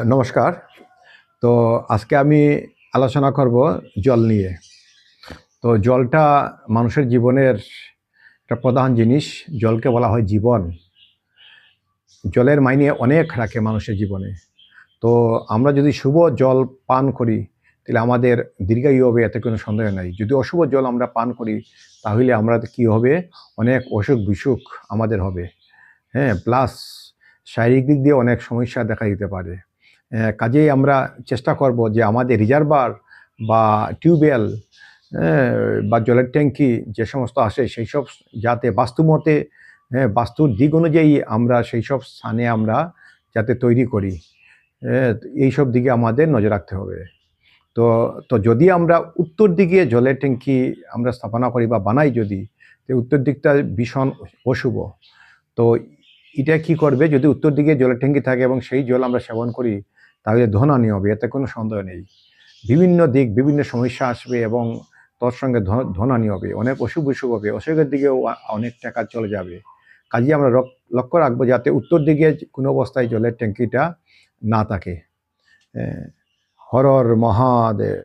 নমস্কার। তো আজকে আমি আলোচনা করব জল নিয়ে। তো জলটা মানুষের জীবনের একটা প্রধান জিনিস। জলকে বলা হয় জীবন। জলের মাইনে অনেক রাখে মানুষের জীবনে। তো আমরা যদি শুভ জল পান করি তাহলে আমাদের দীর্ঘায়ু হবে, এতে কোনো সন্দেহ নাই। যদি অশুভ জল আমরা পান করি তাহলে আমরা কি হবে, অনেক অসুখ-বিসুখ আমাদের হবে। হ্যাঁ, প্লাস শারীরিক দিক দিয়ে অনেক সমস্যা দেখা দিতে পারে। কাজেই আমরা চেষ্টা করব যে আমাদের রিজার্ভার বা টিউবওয়েল, হ্যাঁ, বা জলের ট্যাঙ্কি যে সমস্ত আসে সেই সব যাতে বাস্তুমতে, হ্যাঁ, বাস্তুর দিক অনুযায়ী আমরা সেই সব স্থানে আমরা যাতে তৈরি করি। হ্যাঁ, এইসব দিকে আমাদের নজর রাখতে হবে। তো তো যদি আমরা উত্তর দিকে জলের ট্যাঙ্কি আমরা স্থাপনা করি বা বানাই যদি, তো উত্তর দিকটা ভীষণ অশুভ। তো এটা কি করবে, যদি উত্তর দিকে জলের ট্যাঙ্কি থাকে এবং সেই জল আমরা সেবন করি তাহলে ধনানি হবে, এতে কোনো সন্দেহ নেই। বিভিন্ন দিক বিভিন্ন সমস্যা আসবে এবং তোর সঙ্গে ধনানি হবে, অনেক অসুখ বিসুখ হবে, অসুখের দিকেও অনেক টাকা চলে যাবে। কাজেই আমরা লক্ষ্য রাখবো যাতে উত্তর দিকে কোনো অবস্থায় জলের ট্যাঙ্কিটা না থাকে। হর হর মহাদেব।